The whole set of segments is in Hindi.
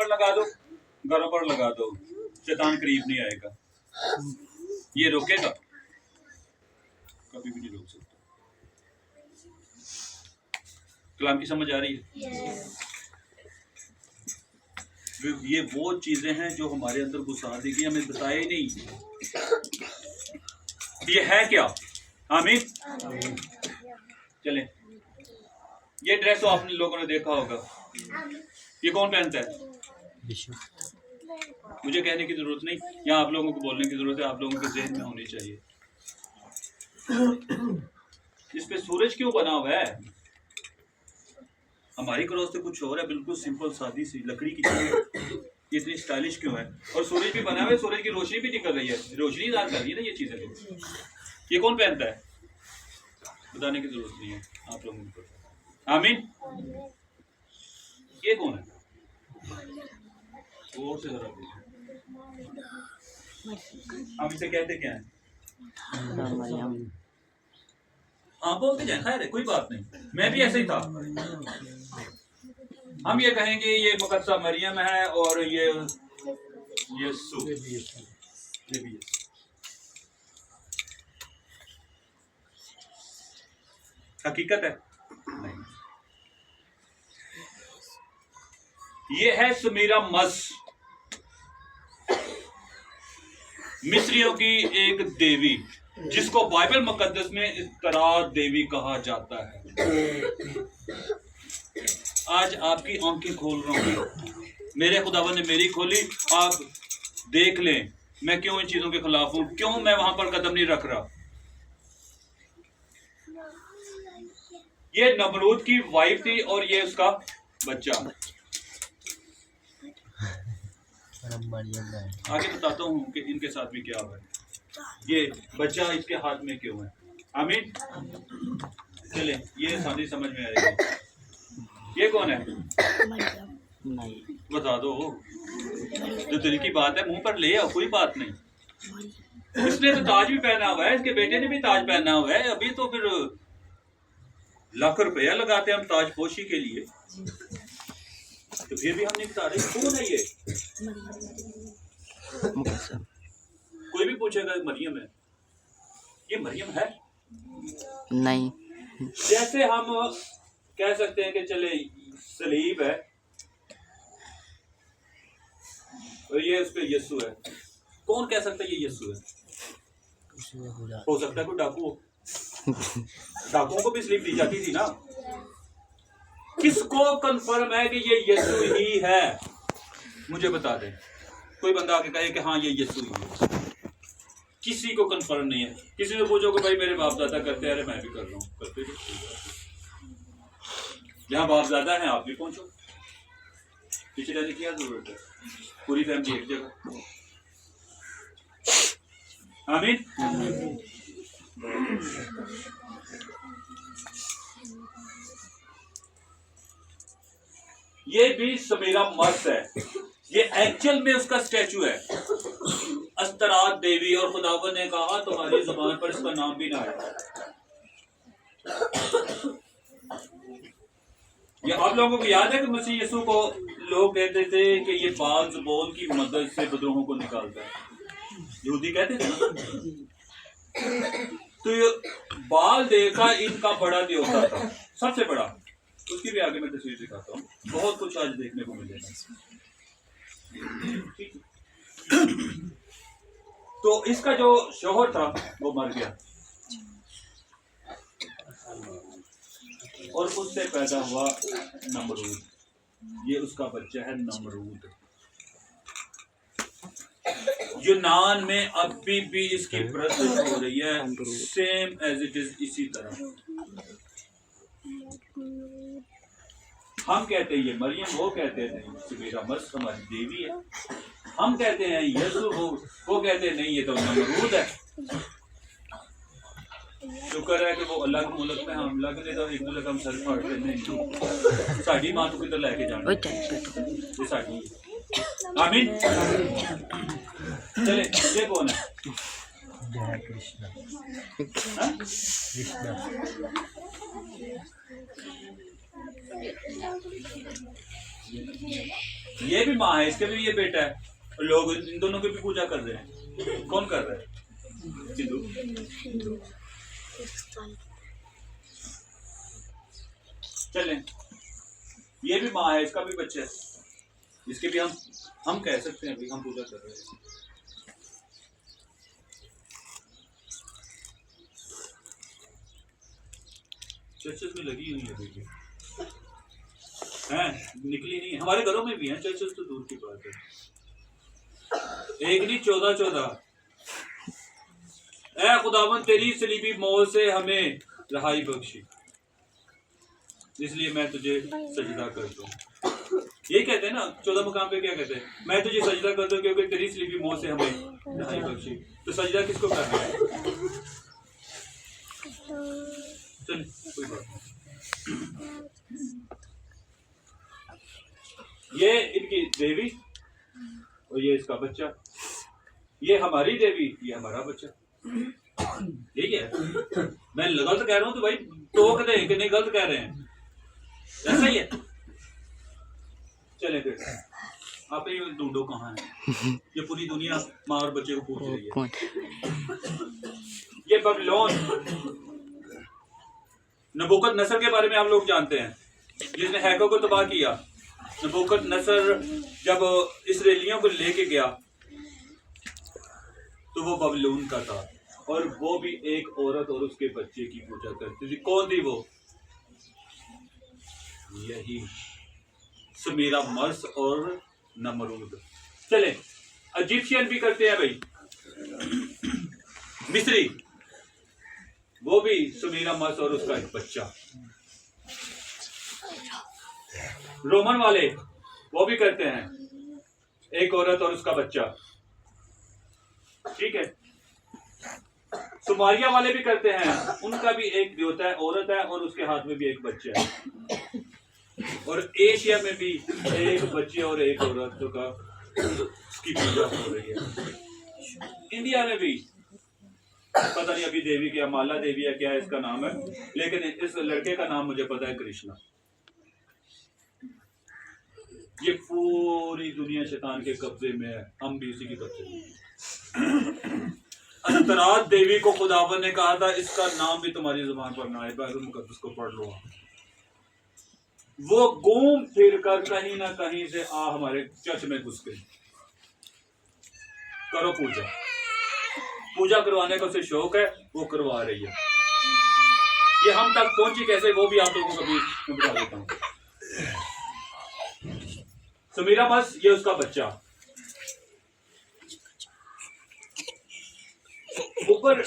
पर लगा दो, घरों पर लगा दो, शैतान करीब नहीं आएगा। ये रोकेगा? कभी भी नहीं रोक सकता। कलाम की समझ आ रही है? ये वो चीजें हैं जो हमारे अंदर घुसा देगी, हमें बताया ही नहीं ये है क्या। आमीन। चलें, ये ड्रेस तो आप लोगों ने देखा होगा, ये कौन पहनता है? मुझे कहने की जरूरत नहीं, यहाँ आप लोगों को बोलने की जरूरत है, आप लोगों के जहन में होनी चाहिए। इस पे सूरज क्यों बना हुआ है? हमारी क्रॉस तो कुछ और है, बिल्कुल सिंपल सादी सी लकड़ी की चीज, इतनी स्टाइलिश क्यों है? और सूरज भी बना हुआ है, सूरज की रोशनी भी निकल रही है, रोशनी दार कर रही है ना ये चीजें। तो ये कौन पहनता है? बताने की जरूरत नहीं है, आप लोगों को। आमीन। ये कौन है? और से जरा हम इसे कहते क्या है? हाँ बोलते जाए, खैर है, कोई बात नहीं, मैं भी ऐसे ही था। हम ये कहेंगे ये मुकद्दसा मरियम है और ये यीशु। हकीकत है नहीं, ये है समीरा मस, मिस्रियों की एक देवी, जिसको बाइबल मुकद्दस में इस्तरा देवी कहा जाता है। आज आपकी आंखें खोल रहा हूं, मेरे खुदावन ने मेरी खोली, आप देख लें मैं क्यों इन चीजों के खिलाफ हूं, क्यों मैं वहां पर कदम नहीं रख रहा। ये नमरूद की वाइफ थी और ये उसका बच्चा। आगे बताता हूं कि इनके साथ भी क्या हुआ है। ये बच्चा इसके हाथ में क्यों है? आमीन। चले, ये सारी समझ में आएगी। ये कौन है? नहीं बता दो, जो दिल की बात है मुंह पर ले आओ, कोई बात नहीं। इसने तो ताज भी पहना हुआ है, इसके बेटे ने भी ताज पहना हुआ है। अभी तो फिर लाख रुपया लगाते हैं हम ताज पोशी के लिए, तो फिर भी हम नहीं बता रहे कौन है ये। कोई भी पूछेगा मरियम है, ये मरियम है नहीं। जैसे हम कह सकते हैं कि चले सलीब है और ये उस पे यीशु है, कौन कह सकता है ये यीशु है? हो सकता है कोई डाकू हो, डाकुओं को भी स्लीप दी जाती थी ना। किसको कंफर्म है कि ये यीशु ही है? मुझे बता दे, कोई बंदा आके कहे कि हाँ ये यीशु ही है। किसी को कंफर्म नहीं है। किसी से पूछो कि भाई मेरे बाप दादा करते हैं, अरे मैं भी कर रहा हूँ, करते थे। जहाँ बाप दादा है आप भी पहुंचो, पीछे रहने की क्या जरूरत है? पूरी फैमिली एक जगह। आमीन। ये भी समीरा मस्त है, ये एक्चुअल में उसका स्टैचू है, अस्तरात देवी, और खुदावन ने कहा तुम्हारी जुबान पर इसका नाम भी ना है। ये आप लोगों को याद है कि मसीह यीशु को लोग कहते थे कि ये बाल ज़बूल की मदद से बदरूहों को निकालता है, यहूदी कहते थे। तो ये बाल देखा इनका बड़ा देवता था, सबसे बड़ा। उसकी भी आगे मैं तस्वीर दिखाता हूँ, बहुत कुछ आज देखने को मिलेगा। तो इसका जो शौहर था वो मर गया और उससे पैदा हुआ नमरूद, ये उसका बच्चा है नमरूद। यूनान में अभी भी इसकी प्रस्तुत हो रही है, सेम एज इट इज, इसी तरह। हम कहते हैं ये मरियम, वो कहते हैं नहीं समीरा मस हमारी देवी है। हम कहते हैं यीशु, वो कहते हैं नहीं ये तो नमरूद है। शुक्र है कि वो अलग मुल्क में, हम अलग ने तो एक मुल्क हम सर फाड़ लेने। साड़ी मां तो किधर लेके जाना, ये साड़ी। आमीन। चले, ये कौन है? कृष्णा। ये भी माँ है, इसके भी ये बेटा है, और लोग इन दोनों की भी पूजा कर रहे हैं। कौन कर रहा है? हिंदू। चलें, ये भी माँ है, इसका भी बच्चा है, इसके भी हम कह सकते हैं, हम पूजा कर रहे हैं। चर्चेस में लगी हुई है देखिए, हैं, निकली नहीं। हमारे घरों में भी हैं चर्चेस, तो दूर की बात है। एक नहीं 14 ऐ खुदावन तेरी सलीबी मौत से हमें रहाई बख्शी, इसलिए मैं तुझे सजदा करता हूँ। यही कहते हैं ना 14 मुकाम पे, क्या कहते हैं? मैं तुझे सजदा करता हूँ क्योंकि तेरी सलीबी मौत से हमें रहाई बख्शी। तो सजदा किसको करना है? चल कोई बात नहीं। ये इनकी देवी और ये इसका बच्चा, ये हमारी देवी, ये हमारा बच्चा। यही है। मैं गलत कह रहा हूँ तो भाई टोक दे कि नहीं गलत कह रहे हैं, ऐसा ही है। चले फिर आप ही ढूंढो कहाँ है। ये पूरी दुनिया माँ और बच्चे को पूछ रही है। ये बबीलोन, नबूकदनेस्सर के बारे में आप लोग जानते हैं, जिसने हैकों को तबाह किया। नबूकदनेस्सर जब इस्राएलियों को लेके गया तो वो बबीलोन का था, और वो भी एक औरत और उसके बच्चे की पूजा करती थी। कौन थी वो? यही समीरा मर्स और नमरूद। चले, इजिप्शियन भी करते हैं भाई, मिस्री, वो भी समीरा मर्स और उसका एक बच्चा। रोमन वाले वो भी करते हैं, एक औरत और उसका बच्चा, ठीक है। सोमालिया वाले भी करते हैं, उनका भी एक देवता है, औरत है, और उसके हाथ में भी एक बच्चा है। और एशिया में भी एक बच्चे और एक औरत का उसकी पूजा हो रही है। इंडिया में भी पता नहीं अभी देवी क्या, माला देवी है क्या इसका नाम है, लेकिन इस लड़के का नाम मुझे पता है कृष्णा। ये पूरी दुनिया शैतान के कब्जे में है, हम भी उसी के कब्जे में। अस्तरात देवी को खुदावन ने कहा था इसका नाम भी तुम्हारी जुबान पर ना आए, बाइबल मुकद्दस को पढ़ लो। वो घूम फिर कर कहीं ना कहीं से हमारे चर्च में घुस गई। करो पूजा, पूजा करवाने का उसे शौक है, वो करवा रही है। ये हम तक पहुंची कैसे, वो भी आप लोगों को कभी बता देता हूं। समीरा बस, ये उसका बच्चा। ऊपर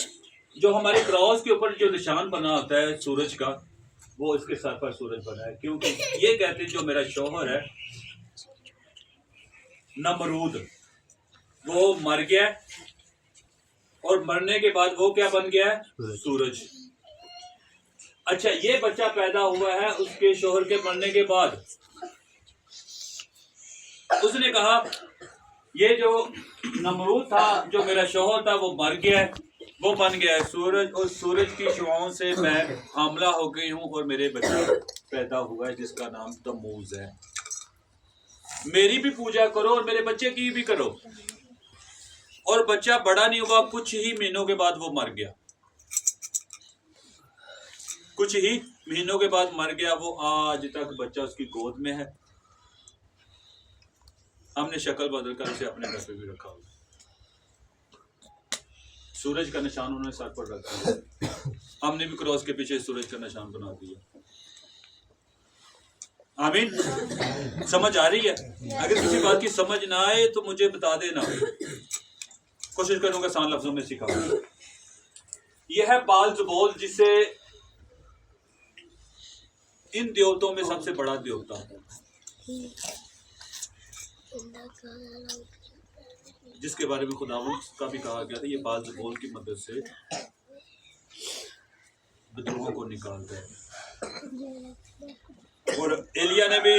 जो हमारे क्रॉस के ऊपर जो निशान बना होता है सूरज का, वो इसके सर पर सूरज बना है, क्योंकि ये कहते हैं जो मेरा शौहर है नमरूद, वो मर गया, और मरने के बाद वो क्या बन गया है? सूरज। अच्छा, ये बच्चा पैदा हुआ है उसके शौहर के मरने के बाद। उसने कहा ये जो नमरूद था, जो मेरा शौहर था, वो मर गया है, वो बन गया है सूरज, और सूरज की शुआओं से मैं हमला हो गई हूं, और मेरे बच्चा पैदा हुआ है जिसका नाम तम्मूज है। मेरी भी पूजा करो और मेरे बच्चे की भी करो। और बच्चा बड़ा नहीं हुआ, कुछ ही महीनों के बाद वो मर गया, कुछ ही महीनों के बाद मर गया। वो आज तक बच्चा उसकी गोद में है। हमने शक्ल बदल कर उसे अपने घर पे भी रखा हुआ। सूरज का निशान उन्होंने सर पर रखा है, हमने भी क्रॉस के पीछे सूरज का निशान बना दिया। आमीन। समझ आ रही है? अगर किसी बात की समझ ना आए तो मुझे बता देना, कोशिश करूंगा आसान लफ्जों में सिखाऊं। यह है बाल-ज़बूल, जिसे इन देवताओं में सबसे बड़ा देवता है, जिसके बारे में खुदावंद का भी कहा गया था ये बाल-ज़बूल की मदद से विद्रोहों को निकालता है। और एलिया ने भी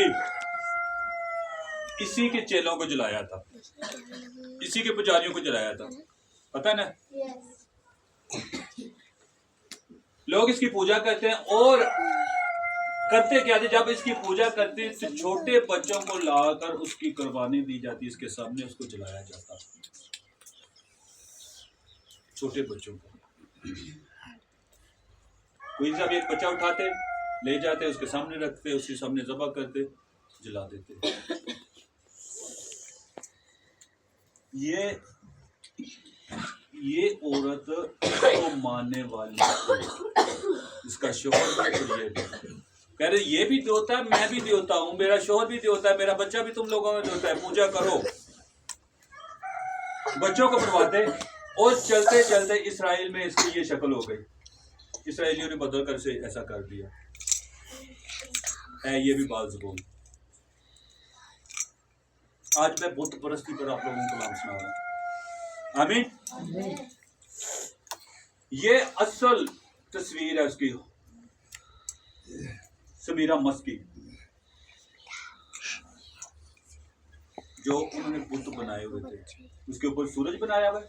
इसी के चेलों को जलाया था, इसी के पुजारियों को जलाया था, पता है ना? लोग इसकी पूजा करते हैं, और करते क्या थे, जब इसकी पूजा करते तो छोटे बच्चों को लाकर उसकी कुर्बानी दी जाती, इसके सामने उसको जलाया जाता, छोटे बच्चों को। कोई जब एक बच्चा उठाते, ले जाते, उसके सामने रखते, उसके सामने ज़बह करते, जला देते। ये औरत को मानने वाली, इसका शोहर भी कह रहे ये भी देवता है, मैं भी देवता हूँ, मेरा शोहर भी देवता है, मेरा बच्चा भी तुम लोगों में देवता है, पूजा करो। बच्चों को बनवाते और चलते चलते इसराइल में इसकी ये शक्ल हो गई, इसराइलियों ने बदल कर से ऐसा कर दिया है। ये भी बात ज़ुबान। आज मैं बुत परस्ती पर आप लोगों को कलाम सुना रहा हूँ। आमीन। ये असल तस्वीर है उसकी, समीरा मस्क की, जो उन्होंने बुत बनाए हुए थे, उसके ऊपर सूरज बनाया हुआ है,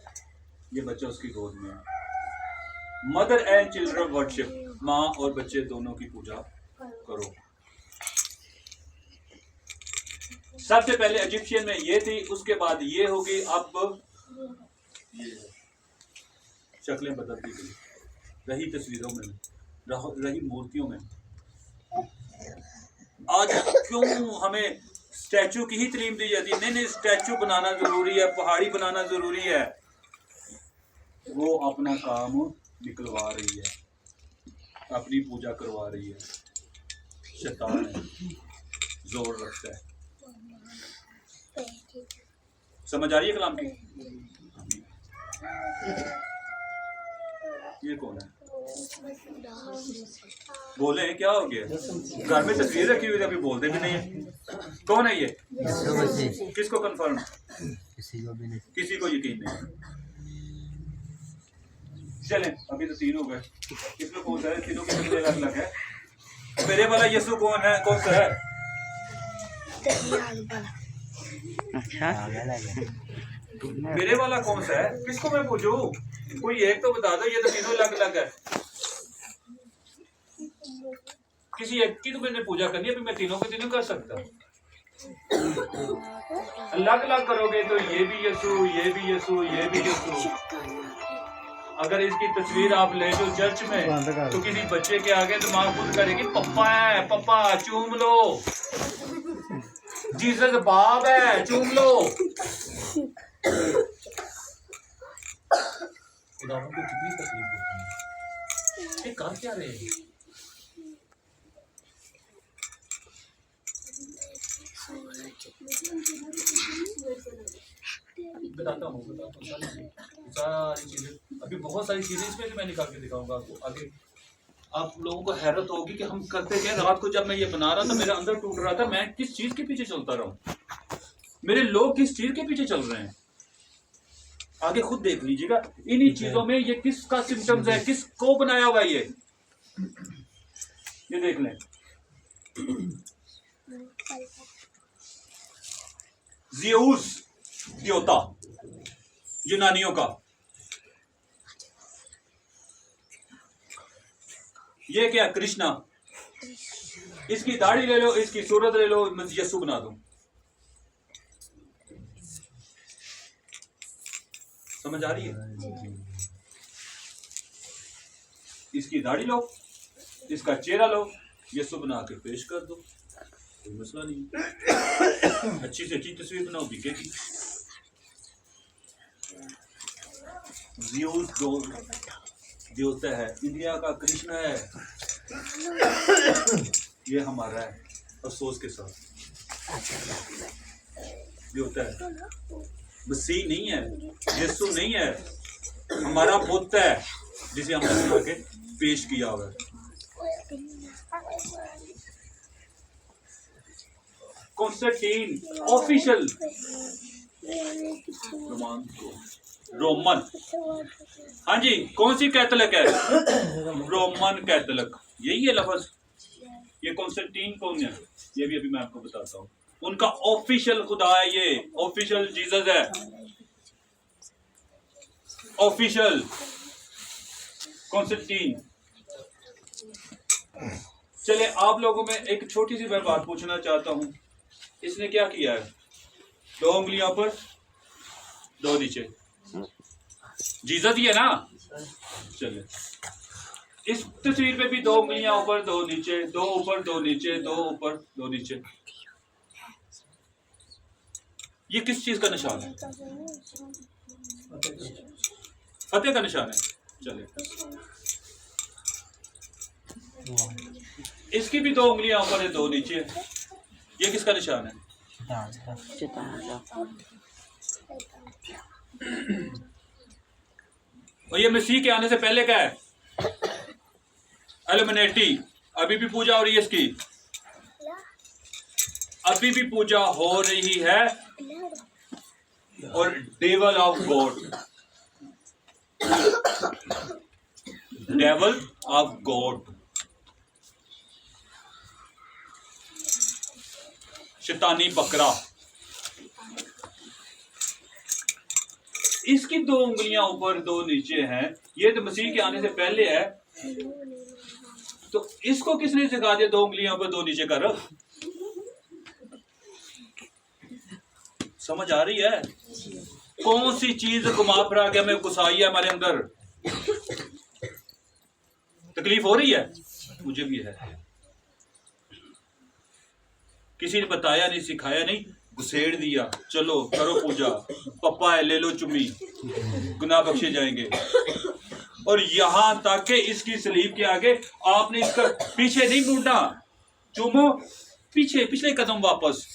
ये बच्चा उसकी गोद में है। मदर एंड चिल्ड्रन वर्शिप, माँ और बच्चे दोनों की पूजा करो। सबसे पहले इजिप्शियन में ये थी, उसके बाद ये होगी, अब ये शक्लें बदलती गई, रही तस्वीरों में, रही मूर्तियों में। आज क्यों हमें स्टैचू की ही तालीम दी जाती है? नहीं, स्टैचू बनाना जरूरी है, पहाड़ी बनाना जरूरी है। वो अपना काम निकलवा रही है, अपनी पूजा करवा रही है, शैतान है, जोर रखता है। समझ आ रही है कलाम की? ये कौन है? बोले क्या हो गया? घर में तस्वीर रखी हुई, अभी बोलते भी नहीं है। कौन है ये? किसको कंफर्म? किसी को यकीन नहीं। चलें, अभी तो 3 हो गए। इसमें कौन सा है? तीनों की अलग अलग है। मेरे वाला यीशु कौन है? कौन सा है? मेरे वाला कौन सा है? किसको मैं पूछूं? कोई एक तो बता दो। ये तो तीनों अलग अलग है। किसी एक की तो मैंने पूजा करनी है, अभी मैं तीनों के तीनों कर सकता। अलग अलग करोगे तो ये भी यीशु, ये भी यीशु, ये भी यीशु। अगर इसकी तस्वीर आप ले जो चर्च में, तो किसी बच्चे के आगे तो माँ खुद करेगी, पप्पा है, पप्पा चूम लो, जीसस बाप है, चूम लो। खुदावन को कितनी तकलीफ होती है। ये कर क्या रहे हैं? बताता हूँ सारी चीजें, अभी बहुत सारी चीजें इसमें मैं निकाल के दिखाऊंगा आपको आगे। आप लोगों को हैरत होगी कि हम करते क्या। रात को जब मैं ये बना रहा था, मेरा अंदर टूट रहा था, मैं किस चीज के पीछे चलता रहा हूँ, मेरे लोग किस चीज के पीछे चल रहे हैं। आगे खुद देख लीजिएगा इन्हीं चीजों में ये किसका सिम्टम्स है, किसको बनाया हुआ है। ये देख लें, ज़ियस देवता यूनानियों का। ये क्या? कृष्णा। इसकी दाढ़ी ले लो, इसकी सूरत ले लो, मैं यीशु बना दूं। समझ आ रही है? इसकी दाढ़ी लो, इसका चेहरा लो, यीशु बना के पेश कर दो, कोई मसला नहीं। अच्छी से अच्छी तस्वीर बनाओ, बिकेगी। देवता है, इंडिया का कृष्ण है, ये हमारा है, अफसोस के साथ। देवता है, मसीह नहीं है, यीशु नहीं है, हमारा बुत है जिसे हमने बना के पेश किया हुआ है। कॉन्स्टेंटीन ऑफिशियल रोमन, हाँ जी, कौन सी कैथोलिक है? रोमन कैथोलिक, यही है लफ्ज। ये कॉन्स्टेंटीन कौन है? ये भी अभी मैं आपको बताता हूँ। उनका ऑफिशियल खुदा है, ये ऑफिशियल जीसस है, ऑफिशियल कॉन्स्टेंटीन। चले आप लोगों में एक छोटी सी मैं बात पूछना चाहता हूं, इसने क्या किया है? 2 उंगलियों पर 2 नीचे, जीजा दी है ना। चले इस तस्वीर पे भी 2 उंगलियां ऊपर 2 नीचे, 2 ऊपर 2 नीचे, 2 ऊपर 2 नीचे। ये किस चीज का निशान है? फतेह का निशान है। चले इसकी भी 2 उंगलियां ऊपर है 2 नीचे, ये किसका निशान है? और ये मसीह के आने से पहले क्या है? एल्यूमिनेटी। अभी भी पूजा हो रही है इसकी, अभी भी पूजा हो रही है। और devil of God, devil of God, शैतानी बकरा, इसकी 2 उंगलियां ऊपर 2 नीचे हैं। ये तो मसीह के आने से पहले है, तो इसको किसने सिखा दिया 2 उंगलियां ऊपर 2 नीचे कर? समझ आ रही है? कौन सी चीज घुमा फिरा के हमें घुसाई है हमारे अंदर? तकलीफ हो रही है? मुझे भी है। किसी ने बताया नहीं, सिखाया नहीं, घुसेड़ दिया। चलो करो पूजा, पप्पा है ले लो चुम्मी, गुनाह बख्शे जाएंगे। और यहां तक कि इसकी सलीब के आगे आपने इसका पीछे नहीं मुड़ना, चुमो पीछे, पिछले कदम वापस,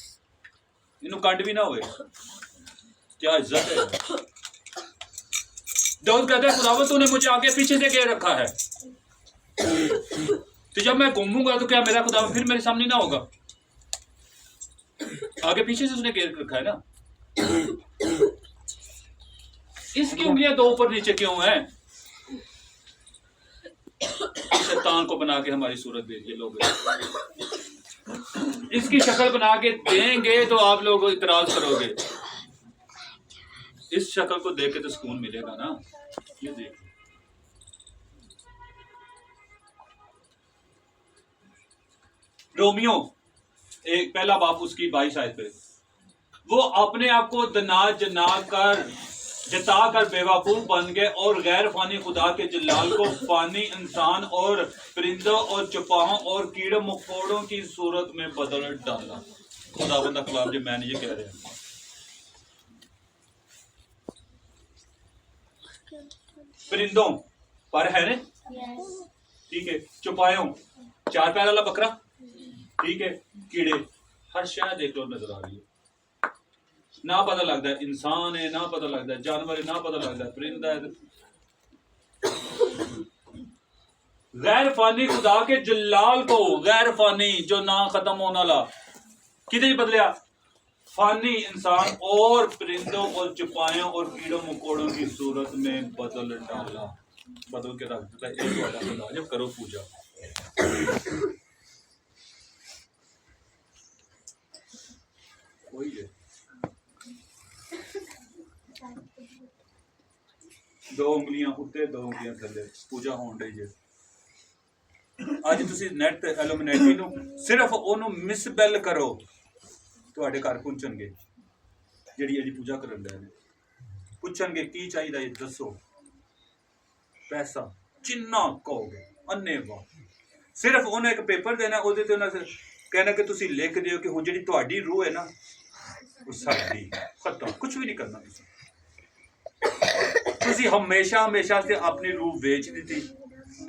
इन्हों कंड भी ना हुए। क्या इज्जत है? दाऊद कहता है खुदावंद तूने मुझे आगे पीछे से घेर रखा है, तो जब मैं घूमूंगा तो क्या मेरा खुदावंद फिर मेरे सामने ना होगा? आगे पीछे से उसने घेर रखा है ना। इसकी उंगलियां 2 ऊपर नीचे क्यों हैं? शैतान को बना के हमारी सूरत भेजिए लोग, इसकी शक्ल बना के देंगे तो आप लोग इतराज करोगे। इस शक्ल को देख के तो सुकून मिलेगा ना। ये देखो रोमियो एक पहला बाप उसकी 22 आयत पे, वो अपने आप को जता कर बेवकूफ बन गए और गैर फानी खुदा के जलाल को फानी इंसान और परिंदों और चुपाहों और कीड़े मकोड़ों की सूरत में बदल डाला। खुदावंद अकलाम जो मैंने ये कह रहे हैं, परिंदों पर है ना, ठीक है, चुपायों 4 पैर वाला बकरा, ठीक है, कीड़े, हर शय देख लो नजर आ रही है। ना पता लगता है इंसान है, ना पता लगता है जानवर है, ना पता लगता है परिंदा है। गैर फानी खुदा के जलाल को, गैर फानी जो ना खत्म होने वाला, कितने बदलिया? फानी इंसान और परिंदों और चुपायों और कीड़ों मकोड़ों की सूरत में बदल डाला, बदल के रख देता है एक वाला खुदा। जब करो पूजा, वही है। 2 उंगलियां उत्ते 2 उंगलियां थले, पूजा होण रही है। ਅੱਜ ਤੁਸੀਂ ਨੈਟ ਐਲੂਮੀਨੇਟੀ ਨੂੰ ਸਿਰਫ ਉਹਨੂੰ ਮਿਸਬੈਲ ਕਰੋ, ਤੁਹਾਡੇ ਘਰ ਪਹੁੰਚਣਗੇ ਜਿਹੜੀ ਇਹਦੀ ਪੂਜਾ ਕਰਨ ਦੇ ਨੇ, ਪੁੱਛਣਗੇ ਕੀ ਚਾਹੀਦਾ ਹੈ ਦੱਸੋ, ਪੈਸਾ ਜਿੰਨਾ ਕਹੋਗੇ ਅੰਨੇਵਾਹ। ਸਿਰਫ ਉਹਨੇ ਇੱਕ ਪੇਪਰ ਦੇਣਾ, ਉਹਦੇ ਤੇ ਉਹਨਾਂ ਕਹਿਣਾ ਕਿ ਤੁਸੀਂ ਲਿਖ ਦਿਓ ਕਿ ਹੁਣ ਜਿਹੜੀ ਤੁਹਾਡੀ ਰੂਹ ਹੈ ਨਾ ਉਹ ਸਾਡੀ, ਖਤਮ, ਕੁਝ ਵੀ ਨਹੀਂ ਕਰਨਾ। ਤੁਸੀਂ ਹਮੇਸ਼ਾ ਹਮੇਸ਼ਾ ਤੇ ਆਪਣੀ ਰੂਹ ਵੇਚ ਦਿੱਤੀ,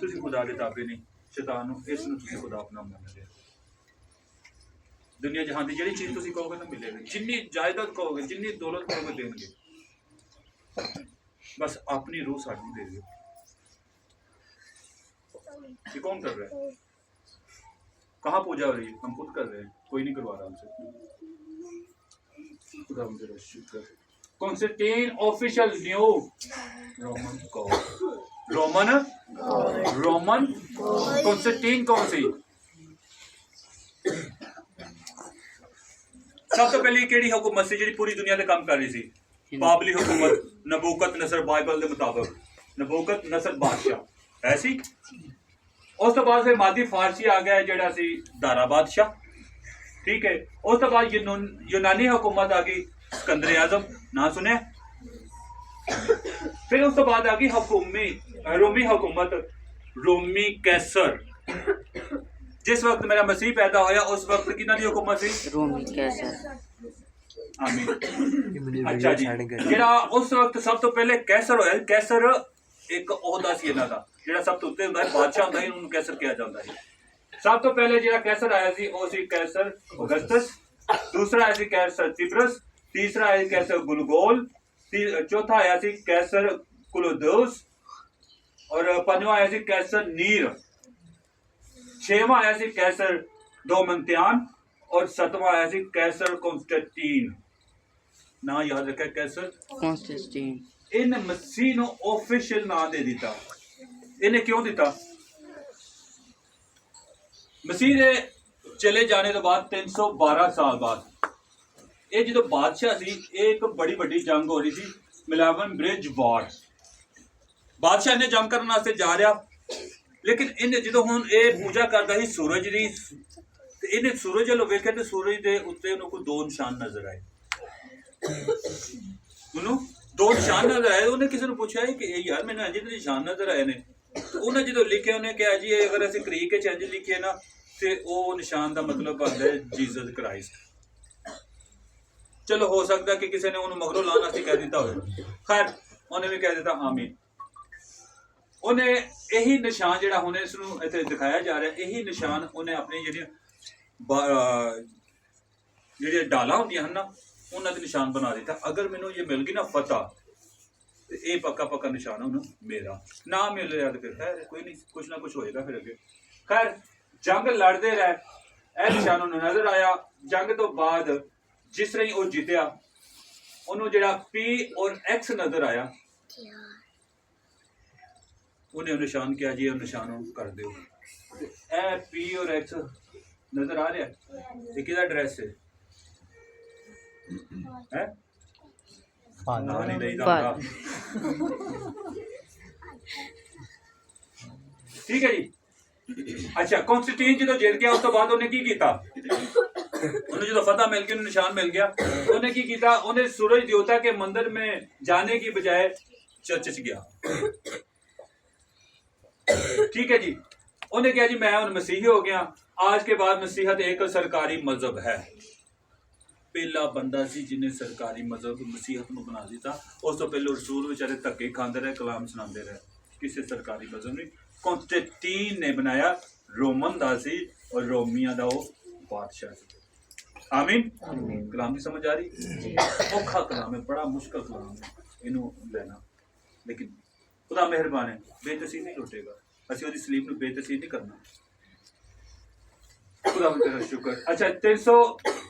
ਤੁਸੀਂ ਖੁਦਾ ਦੇ ਤਾਬੇ ਨਹੀਂ, शैतान इस खुदा अपना मान लिया। दुनिया जहां की जी चीज तुम कहोगे ना मिलेगी, जिन्नी जायदाद कहोगे, जिन्नी दौलत कहोगे देंगे, बस अपनी रूह साड़ी दे दो। ये कौन कर रहा है? कहाँ पूजा हो रही है? हम खुद कर रहे हैं, कोई नहीं करवा रहा हमसे। खुदा मुझे शुक्र। Constantine official new Roman God, Roman Constantine कौन सी? सब तो पहले केड़ी हुकूमत सी जी पूरी दुनिया से काम कर रही सी? बाबली हुकूमत, नबूकत नसर, बाइबल के मुताबिक नबूकत नसर बादशाह ऐसी। उस तो बाद फिर मादी फारसी आ गया जिहड़ा सी दारा बादशाह, ठीक है। उस तो बाद यूनानी हुकूमत आ गई, सिकंदर आजम, ना सुने। फिर उस तो बाद आ गई रोमी हुकूमत, रोमी कैसर। जिस वक्त मेरा मसीह पैदा होया उस वक्त किन्हां दी हुकूमत सी? रोमी कैसर। आमीन। अच्छा जी, जिहड़ा उस वक्त सब तो पहले कैसर होया, कैसर एक ओहदा सी इन्हां दा, जिहड़ा सब तो उत्ते हुंदा है, बादशाह हुंदा है, उन्होंने कैसर कहा जाता है। सब तो पहले जिहड़ा कैसर आया सी वो सी कैसर ऑगस्टस, दूसरा आया सी कैसर तिब्रस, तीसरा आया कैसर गुलगोल, चौथा आया सी कैसर क्लोदोस, और पंजवा आया सी कैसर नीर, छेवां आया सी कैसर डोमनत्यान, और सतवां आया सी कैसर कॉन्स्टेंटीन। ना याद रखा, कैसर कॉन्स्टेंटीन। इन मसीह नो ऑफिशियल नाम दे दिता। इन्हें क्यों दिता? मसीह दे चले जाने तो बाद 312 साल बाद ये जो बादशाह सी, एक बड़ी बड़ी जंग हो रही थी, मिलावन ब्रिज वॉर। बादशाह ने जंग करने वास्ते जा रहा, लेकिन इन्हें जो हुण ये पूजा करता ही सूरज दी, इन्हें सूरज वालों वेख्या तो सूरज के उत्ते उन्हें कोई दो निशान नजर आए। उन्होंने दो निशान नजर आए। उन्हें किसी ने पूछा कि यार मैंने अज निशान नजर आए ने, तो उन्हें जो लिखे उन्हें कहा जी अगर असं क्रीक इंज लिखिए ना तो वह निशान का मतलब बनता है जीसस क्राइस्ट। चलो हो सकता कि किसी ने उन्होंने मगरों लाने वास्ते कह दिता हो, खैर उन्हें भी कह दिता आमीन। उन्हें यही निशान जिहड़ा हुण इसनूं इत्थे दिखाया जा रहा है, यही निशान उन्हें अपनी जिहड़ियां डालां हुंदियां हन ना उन्हां दे निशान बना दिता। अगर मैनूं ये मिल गई ना फतह तो ये पक्का पक्का निशान है मेरा। ना मिल रहा तो फिर खैर कोई नहीं, कुछ ना कुछ होएगा फिर अगे। खैर जंग लड़ते रहे, यह निशान उन्हें नजर आया। जंग तो बाद जिस तरह ही वो जीतिया, उन्होंने जिहड़ा P और X नजर आया, उन्हें निशान किया जी निशान कर दो। ए P और X नजर आ रहा है, किहदा ड्रेस है? ना नहीं देईदा। ठीक है जी। अच्छा, कॉन्स्टेंटीन जो जित गया उस तो बाद उन्हें की किया? उन्हें जो फतह मिल गई, निशान मिल गया, उन्हें की किया? उन्हें सूरज देवता के मंदिर में जाने की बजाय चर्च च गया। ठीक है जी। उन्हें कहा जी मैं उन मसीही हो गया, आज के बाद मसीहत एक सरकारी मजहब है। पहला बंदा सी जिन्हें सरकारी मजहब मसीहत में बना दिता। उस तो पहले रसूल बेचारे धक्के खाते रहे, कलाम सुनाते रहे, किसी सरकारी मजहब नहीं। कॉन्स्टेंटीन ने बनाया, रोमन दा सी और रोमिया दा वो बादशाह सी। आमीन। कलाम की समझ आ रही? औखा कलाम है, बड़ा मुश्किल कलाम है इनू लेना, लेकिन खुदा मेहरबान है, बेतसी नहीं लुटेगा। असं वो सलीब में बेतसी नहीं करना। खुदा तेरा शुक्र। अच्छा,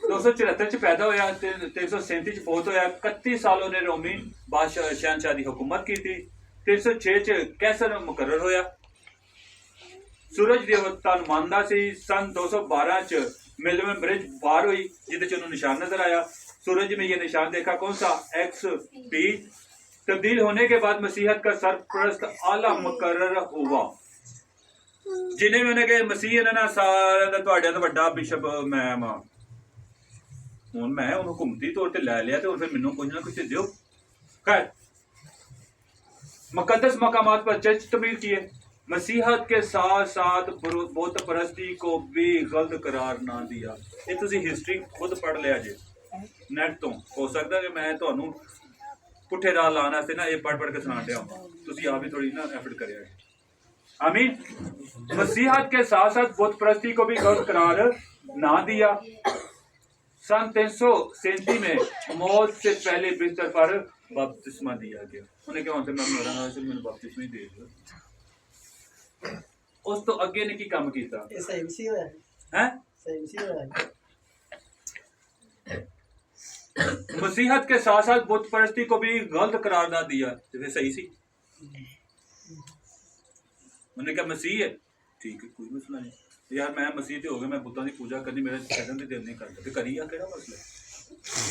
274 च पैदा होया, 337 च फौत होया, 31 साल उन्हें रोमी बादशाह शहनशाह की हुकूमत की थी। 306 च कैसर मुकर्रर होया। सूरज देवता मानदा सी। सन 212 च मिलवन ब्रिज वार हुई, जिहदे च उन्हें निशान नजर आया। सूरज में ये निशान देखा, कौन सा? XP। तब्दील होने के बाद मसीहत का सरप्रस्त आला मुकर्रर हुआ। जिन्हें भी उन्हें कहे मसीह ने ना सारे दा तुहाडे तो वड्डा बिशप मैं मां, हुण मैं उन्हें हुकूमती तौर पर लै लिया, तो फिर मैनू कुछ ना कुछ दिओ। खैर, मुकद्दस मकामात पर चर्च तमीर किए। मसीहत के साथ साथ बुत परस्ती को भी गलत करार ना दिया। ये तुसी हिस्ट्री खुद पढ़ लिया जे नेट तो, हो सकता कि मैं तुहानू पुठे राह लाने वास्ते ना ये पढ़ के सुना दिया, तुसी आप ही थोड़ी ना एफर्ट करिए। आमीन। मसीहत के साथ साथ बुत परस्ती को भी गलत करार ना दिया। सन 337 में मौत से पहले बिस्तर पर बपतिस्मा दिया गया। उन्हें क्या होता है, मैं मरना से मैंने बपतिस्मा ही दे दिया। उस तो अगे ने की काम किया? हैं? मसीहत के साथ साथ बुत परस्ती को भी गलत करार ना दिया। तो सही सी। उन्हें क्या मसीह है, ठीक है, कोई मसला नहीं यार, मैं मसीह ते हो गया, मैं बुतों की पूजा करनी, मेरा छड्डन ते दिल नहीं करता, ते करी आ केड़ा मसला?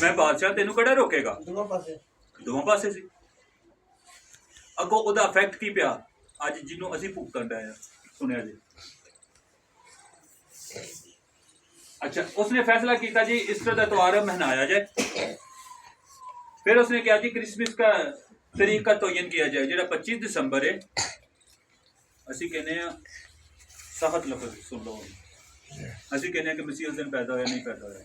मैं बादशाह, तेनू केड़ा रोकेगा? दोवां पासे सी। अगों ओदा इफेक्ट की पिया अज जिन्हों असीं भुगतन डए आ। सुनिया जी। अच्छा, उसने फैसला किया जी ईस्टर का त्योहार मनाया जाए। फिर उसने क्या जी क्रिसमस का तरीक का तयन किया जाए, जो 25 दिसंबर है। असी कहने सख्त लफ्ज सुन लो, असी कहने कि मसीह उस दिन पैदा होया, नहीं पैदा होया।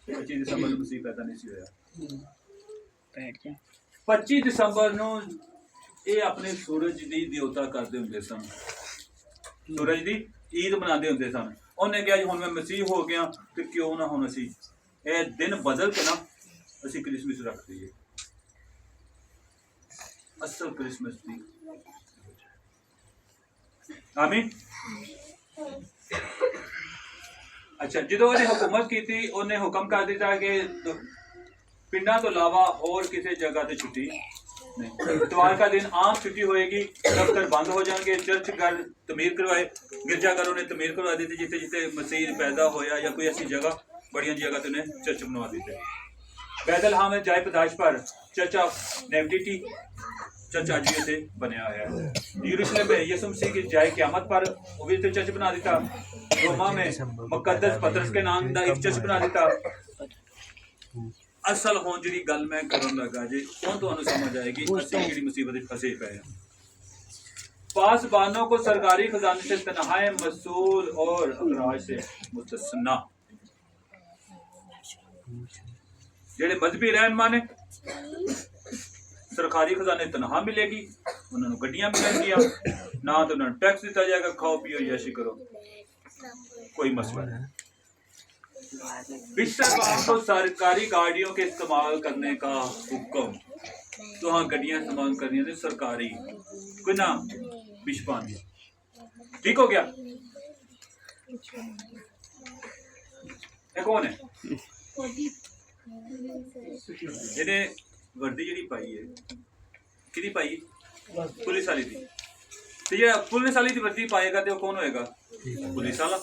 25 दिसंबर को मसीह पैदा नहीं होया। 25 दिसंबर ਨੂੰ ਇਹ ਆਪਣੇ ਸੂਰਜ ਦੀ ਦੇਵਤਾ ਕਰਦੇ ਹੁੰਦੇ ਸਨ, ਸੂਰਜ ਦੀ ਈਦ ਮਨਾਉਂਦੇ ਹੁੰਦੇ ਸਨ। ਉਹਨੇ ਕਿਹਾ ਜੀ ਹੁਣ ਮੈਂ ਮਸੀਹ ਹੋ ਗਿਆ ਤੇ ਕਿਉਂ ਨਾ ਹੁਣ ਅਸੀਂ ਇਹ ਦਿਨ ਬਦਲ ਕੇ ਨਾ ਅਸੀਂ ਕ੍ਰਿਸਮਸ ਰੱਖ ਦਈਏ। ਅਸਲ ਕ੍ਰਿਸਮਸ ਦੀ ਆਮੀਨ। अच्छा, जो हुकूमत की थी उन्हें हुक्म कर दिता कि पिंडा तो इलावा और किसी जगह से छुट्टी नहीं। इतवार का दिन आम छुट्टी होएगी, दफ्तर बंद हो जाएंगे, चर्च घर तमीर करवाए, गिरजाघरों ने तमीर करवा दी थी जितने जितने मसीह पैदा होया या कोई ऐसी जगह बढ़िया जगह तो उन्हें चर्च बनवा दी थी। पैदल हाँ में जाए पदाश पर चर्च ऑफ नेविटी, चर्च आज भी उसे बनया है। यरूशलेम में यीशु मसीह की जाए क़यामत पर वो भी चर्च बना दिता। रोमा में मुकद्दस पतरस के नाम का एक चर्च बना दिता। असल हों जी गल मैं करन लगा जी हुण तुहानूं समझ आएगी असीं किहड़ी मुसीबत फसे पे हैं। पासबानों को सरकारी खजाने से तनहाए मसूल और अखराज से मुस्तस्ना। जेड़े मजहबी रहनुमा ने सरकारी खजाने तनहा मिलेगी, उन्होंने गड्डियां मिलेंगियां, ना तो उन्होंने टैक्स दिता जाएगा, खाओ पियो यश करो, कोई मसला नहीं। बिशरबान को सरकारी गाड़ियों के इस्तेमाल करने का हुक्म, तो हाँ गड्डियां इस्तेमाल करनी है सरकारी, कोई ना बिशबान दिया, ठीक हो गया। ये कौन है जिन्हें वर्दी जी पाई है, कि पाई पुलिस वाली थी, तो जो पुलिस वाली की वर्दी पाएगा तो कौन होएगा? पुलिस वाला।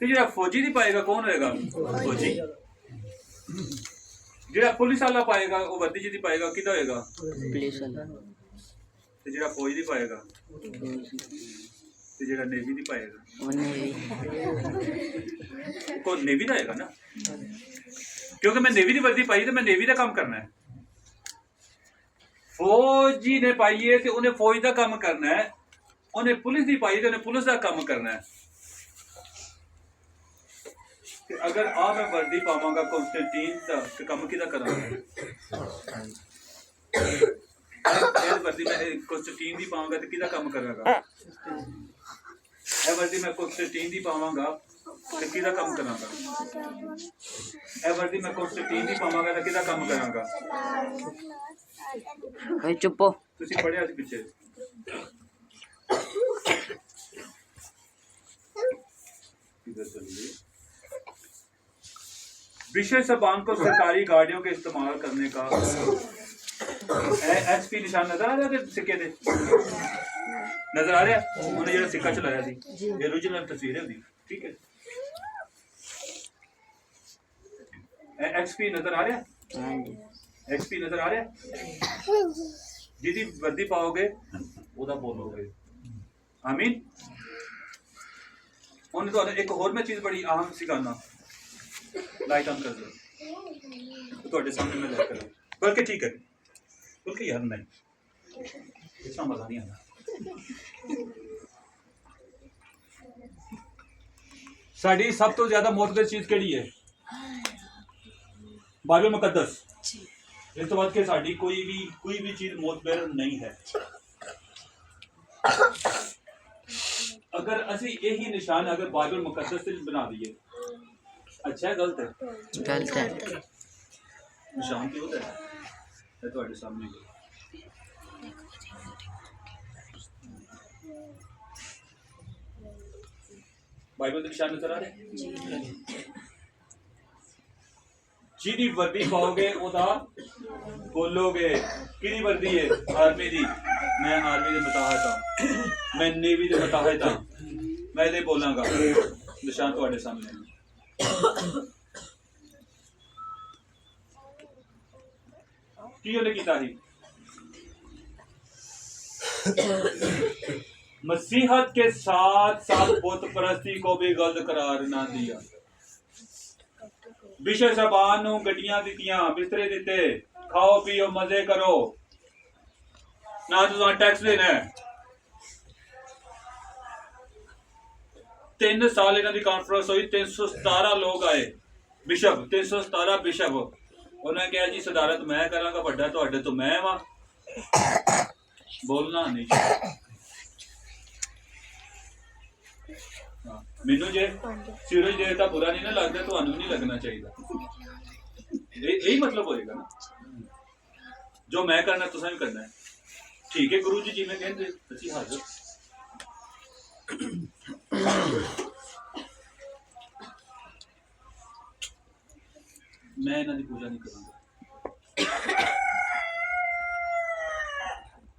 तो जो फौजी की पाएगा कौन होएगा? फौजी। जो पुलिस वाला पाएगा वो वर्दी जी पाएगा किदा होएगा? पुलिस वाला। तो जो फौज की पाएगा, तो जो नेवी की पाएगा को नेवी का होएगा ना, क्योंकि मैं नेवी की वर्दी पाई तो मैं नेवी का काम करना है। फौजी ने पाई है तो उन्हें फौज का काम करना है, उन्हें पुलिस की पाई तो उन्हें पुलिस का काम करना है। अगर आ मैं वर्दी पावांगा कॉन्स्टेंटीन का तो काम किदा करांगा? वर्दी मैं कॉन्स्टेंटीन की पावांगा तो किदा काम करांगा? वर्दी मैं कॉन्स्टेंटीन की पावांगा तो किदा काम करांगा? वर्दी मैं कॉन्स्टेंटीन की पावांगा तो किदा काम करांगा? चुप हो तुसी पढ़िया सी पीछे विशेष जबान को सरकारी गाड़ियों के इस्तेमाल करने का एसपी निशान नजर आ रहा है सिक्के दे नजर आ रहा है उन्हें जो सिक्का चलाया थी ये ओरिजिनल तस्वीर है ठीक है। एक्सपी नजर आ रहा है, एक्सपी नजर आ रहा है, जिदी वर्दी पाओगे ओदा बोलोगे आमीन। उन्हें तो एक और मैं चीज बड़ी अहम सिखाना, लाइट ऑन कर दो तो सामने में लाइट करो, बल्कि ठीक है बल्कि यार नहीं इसका मजा नहीं आता। साड़ी सब तो ज्यादा मौतगर चीज केड़ी है? बाइबल मुकद्दस। इस तो बात के साड़ी कोई भी चीज मौतबर नहीं है। अगर असी यही निशान अगर बाइबल मुकद्दस से बना दिए अच्छा है गलत है? गलत है। निशान क्यों होता है तुम्हारे सामने बाइबल के निशान नजर आ रहे? जिदी वर्दी पाओगे ओदा बोलोगे किदी वर्दी है? आर्मी दी। मैं आर्मी दे मुताहत हां, मैं नेवी दे मुताहत हां, मैं ये बोलांगा निशान तुम्हारे सामने। की उन्हें कीता ही मसीहत के साथ साथ बुत परस्ती को भी गलत करार ना दिया। बिशप साहबान नूं गड्डियां दित्तियां, बिस्तरे दिते, खाओ पियो मजे करो, ना तुसां टैक्स देना है। 3 साल इन्हां दी कॉन्फ्रेंस हुई, 317 लोग आए, बिशप 317 बिशप। उन्हें कहा जी सदारत मैं करांगा, वड्डा तुहाडे तो मैं वां, बोलना नहीं। मैनू जे सूरज देवता बुरा नहीं ना लगता, तुहानू नहीं लगना चाहिए। यही मतलब होएगा ना, जो मैं करना तुसां भी करना है। ठीक है गुरु जी जिवें कहंदे असीं हाज़र। मैं इन्हां दी पूजा नहीं करूंगा,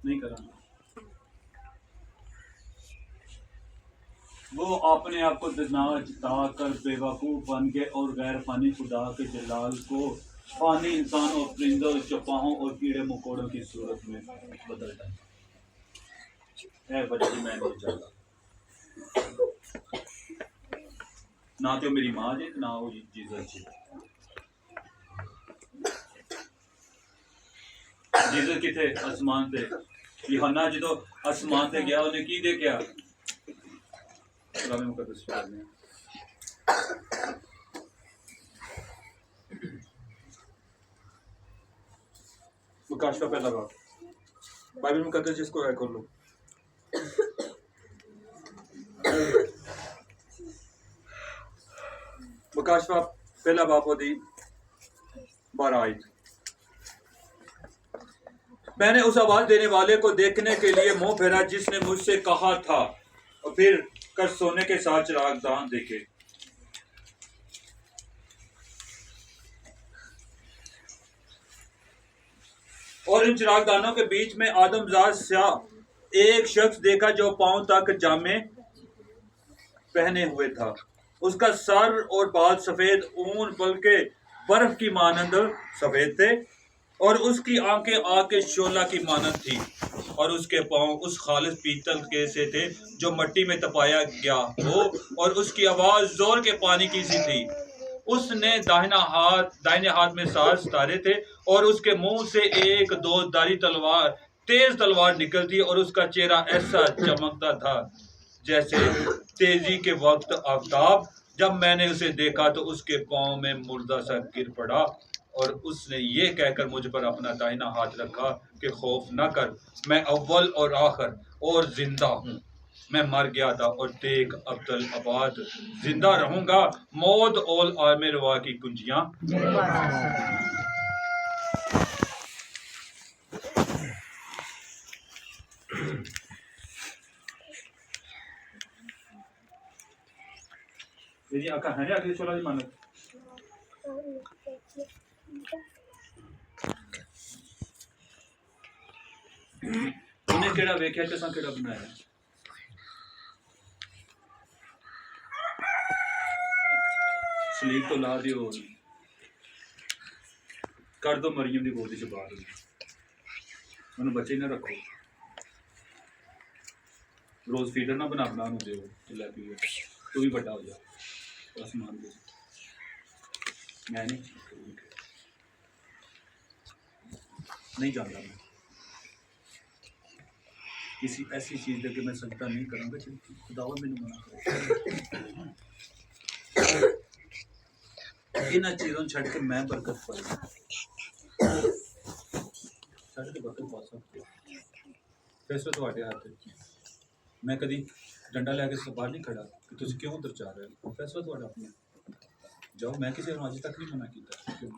नहीं करूंगा। वो अपने आप को ना जताकर बेवकूफ बन गए और गैर फानी खुदा के जलाल को फानी इंसान और परिंदों, चौपाहों और कीड़े मकोड़ों की सूरत में बदल डाला। बच्ची मैं नहीं चाहता, ना तो मेरी मां जी ना वो जीसस जी। जीसस किथे आसमान से, यूहन्ना जो आसमान से गया उन्हें की देखा? मुकद्दस में प्रकाश का पहला बाप, बाइबल मुकद्दस जिसको है कर लो। प्रकाश का पहला बाप होती 12 आई। मैंने उस आवाज देने वाले को देखने के लिए मुंह फेरा जिसने मुझसे कहा था, और फिर कर सोने के साथ चिरागदान देखे। और इन चिरागदानों के बीच में आदमजात सा एक शख्स देखा जो पांव तक जामे पहने हुए था। उसका सर और बाल सफेद ऊन बल्कि बर्फ की मानंद सफेद थे, और उसकी आंखें आग के शोला की मानंद थी, और उसके पांव उस खालिस पीतल के से थे जो मिट्टी में तपाया गया हो, और उसकी आवाज जोर के पानी की सी थी। उसने दाहिने हाथ में 7 सितारे थे, और उसके मुंह से एक दो धारी तलवार, तेज तलवार निकलती, और उसका चेहरा ऐसा चमकता था जैसे तेजी के वक्त आफताब। जब मैंने उसे देखा तो उसके पांव में मुर्दा सा गिर पड़ा, और उसने ये कहकर मुझ पर अपना दाहिना हाथ रखा कि खौफ न कर, मैं अव्वल और आखिर और जिंदा हूँ। मैं मर गया था और देख अब्दुल आबाद जिंदा रहूंगा। मौत और आमिरवा की कुंजियां मेरी आका है ना अगली चोला दी मानत। उन्हें केड़ा वेख्या ते केड़ा बनाया। सलीब तो ला दियो, कर दो मरियम की गोदी से बाहर, उन्हें बच्चे ना रखो, रोज फीडर ना बना बना दो, लै पियो, तू भी बड़ा हो जा आसमान दे। मैं नहीं जानता, मैं किसी ऐसी चीज दे के मैं सजदा नहीं करूंगा जिसकी खुदावन मैंने मना कर। इन चीजों छड़ के मैं बरकत पाई, छड़ के बरकत पा सकते। फैसला तुम्हारे हाथ है। मैं कभी डंडा लैके बाहर नहीं खड़ा कि तुम क्यों उधर जा रहे हो, फैसला तुम्हारा अपना। जाओ, मैं किसी ने आज तक नहीं मना किया। क्यों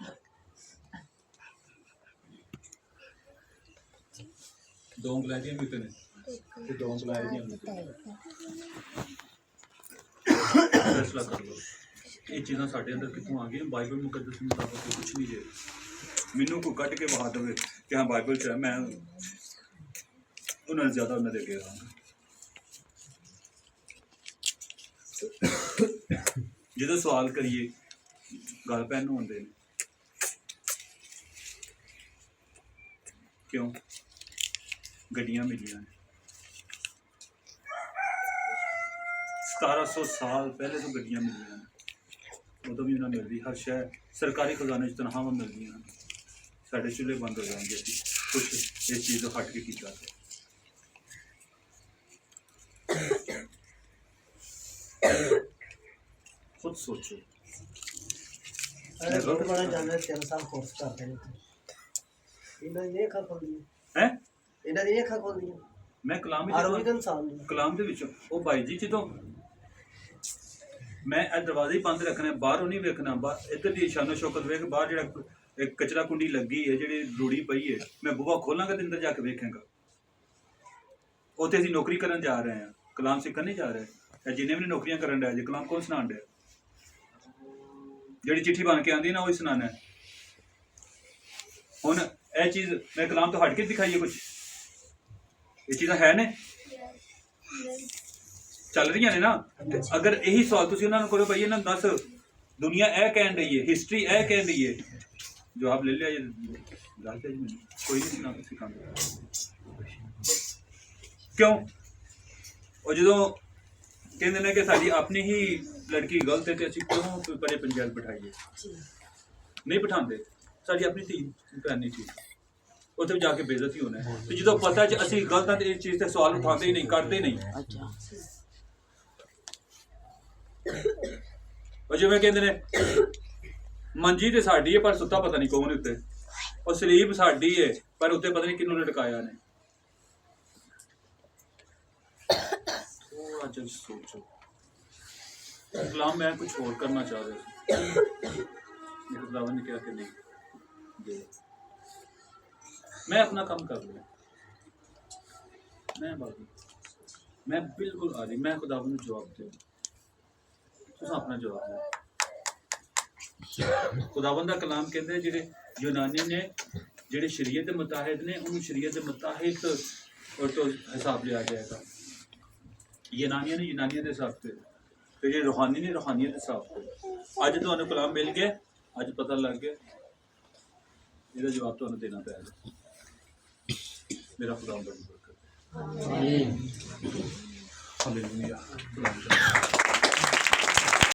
दो उँगलियां दी मिलते ने, दो उँगलियां दी मिलते ने, फैसला कर लो। ये चीज़ां साढ़े अंदर कितों आ गई, बाइबल मुकद्दस मुताबिक कुछ नहीं है। मैनू को कट के बहा दे कि हाँ बाइबल च है, मैं उन्होंने ज़्यादा उन्हें दे के रहा। जो सवाल करिए गल पैन होंगे, क्यों गड्डियां मिलियां, 1700 ਸਾਲ ਪਹਿਲੇ ਤੋਂ ਗੱਡੀਆਂ ਮਿਲੀਆਂ ਉਦੋਂ ਵੀ ਉਹਨਾਂ ਨੂੰ ਮਿਲਦੀ ਹਰ ਸ਼ਹਿਰ ਸਰਕਾਰੀ ਖਜ਼ਾਨੇ 'ਚ ਤਨਖਾਹਾਂ ਮਿਲਦੀਆਂ ਹਨ ਸਾਡੇ ਚੁੱਲ੍ਹੇ ਬੰਦ ਹੋ ਜਾਣਗੇ ਅਸੀਂ ਕੁਛ ਇਸ ਚੀਜ਼ ਤੋਂ ਹਟ ਕੇ ਕੀਤਾ ਹੈ खुद सोचो बड़ा जाना 3 साल कोर्स करते हैं इन्हें ये खा खोल दिया हैं इन्हें ये खा खोल दिया मैं कलाम और भी दिन साल कलाम ਦੇ ਵਿੱਚੋਂ ਉਹ ਭਾਈ ਜੀ ਜਦੋਂ ਮੈਂ ਇਹ ਦਰਵਾਜ਼ੇ ਬੰਦ ਰੱਖਣਾ ਬਾਹਰੋਂ ਨਹੀਂ ਵੇਖਣਾ ਇੱਧਰ ਦੀ ਸ਼ਾਨੋ ਸ਼ੌਕਤ ਵੇਖ ਬਾਹਰ ਜਿਹੜਾ ਇੱਕ ਕਚਰਾ ਕੁੰਡੀ ਲੱਗੀ ਹੈ ਜਿਹੜੀ ਰੂੜੀ ਪਈ ਹੈ ਮੈਂ ਬੂਹਾ ਖੋਲਾਂਗਾ ਤੇ ਅੰਦਰ ਜਾ ਕੇ ਵੇਖਾਂਗਾ ਉੱਥੇ ਅਸੀਂ ਨੌਕਰੀ ਕਰਨ ਜਾ ਰਹੇ ਹਾਂ ਕਲਾਮ ਸਿੱਖਣ ਨਹੀਂ ਜਾ ਰਹੇ ਜਿੰਨੇ ਵੀ ਨੌਕਰੀਆਂ ਕਰਨ ਡਿਆ ਜੀ ਕਲਾਮ ਕੌਣ ਸੁਣਾਉਣ ਡਿਆ ਜਿਹੜੀ ਚਿੱਠੀ ਬਣ ਕੇ ਆਉਂਦੀ ਨਾ ਉਹ ਹੀ ਸੁਣਾਉਣਾ ਹੁਣ ਇਹ ਚੀਜ਼ ਮੈਂ ਕਲਾਮ ਤੋਂ ਹਟ ਕੇ ਦਿਖਾਈਏ ਕੁਝ ਇਹ ਚੀਜ਼ਾਂ ਹੈ ਨੇ ਚੱਲ ਰਹੀਆਂ ਨੇ ਨਾ ਅਗਰ ਇਹੀ ਸਵਾਲ ਤੁਸੀਂ ਉਹਨਾਂ ਨੂੰ ਕਰੋ ਭਾਈ ਇਹਨਾਂ ਨੂੰ ਦੱਸ ਦੁਨੀਆ ਇਹ ਕਹਿਣ ਰਹੀ ਹੈ ਹਿਸਟਰੀ ਇਹ ਕਹਿਣ ਰਹੀ ਹੈ ਜਵਾਬ ਲੈ ਲਿਆ ਜੀ ਦੱਸ ਦਿਆ ਜੀ ਮੈਨੂੰ ਕੋਈ ਨਹੀਂ ਸੁਣਾ ਤੁਸੀਂ ਕੰਮ ਕਿਉਂ ਉਹ ਜਦੋਂ ਕਹਿੰਦੇ ਨੇ ਕਿ ਸਾਡੀ ਆਪਣੀ ਹੀ ਲੜਕੀ ਗਲਤ ਹੈ ਤੇ ਅਸੀਂ ਕਿਉਂ ਪਰੇ ਪੰਜਾਬ ਬਿਠਾਈਏ ਨਹੀਂ ਬਿਠਾਉਂਦੇ ਸਾਡੀ ਆਪਣੀ ਧੀ ਭੈਣ ਨਹੀਂ ਠੀਕ ਉੱਥੇ ਜਾ ਕੇ ਬੇਇੱਜ਼ਤੀ ਹੋਣਾ ਤੇ ਜਦੋਂ ਪਤਾ ਚ ਅਸੀਂ ਗਲਤ ਹਾਂ ਤੇ ਇਸ ਚੀਜ਼ ਤੇ ਸਵਾਲ ਉਠਾਉਂਦੇ ਹੀ ਨਹੀਂ ਕਰਦੇ ਹੀ ਨਹੀਂ ਉਹ ਜਿਵੇਂ ਕਹਿੰਦੇ ਨੇ ਮੰਜੀ ਤੇ ਸਾਡੀ ਹੈ ਪਰ ਸੁੱਤਾ ਪਤਾ ਨਹੀਂ ਕੌਣ ਉੱਤੇ ਉਹ ਸਲੀਬ ਸਾਡੀ ਹੈ ਪਰ ਉੱਤੇ ਪਤਾ ਨਹੀਂ ਕਿਹਨੂੰ ਲਟਕਾਇਆ ਨੇ थोड़ा जब सोचो कलाम मैं कुछ और करना चाह रहा था खुदावन ने कहा कि नहीं मैं अपना काम कर लिया मैं बिल्कुल आ रही मैं खुदावन को जवाब दे तुम अपना जवाब दो खुदावन का कलाम कहते हैं जेडे यूनानी ने जेडे शरीयत के मुताहिद ने उन्होंने शरीयत के मुताहिद और तो हिसाब लिया जाएगा यूनानियां ने यूनानियां के हिसाब से तो जो रूहानी ने रूहानियत के हिसाब से अज तो कलाम मिल गया अज पता लग गया इसका जवाब तो देना पड़ेगा मेरा खुदा बड़ी बरकत है हालेलुया।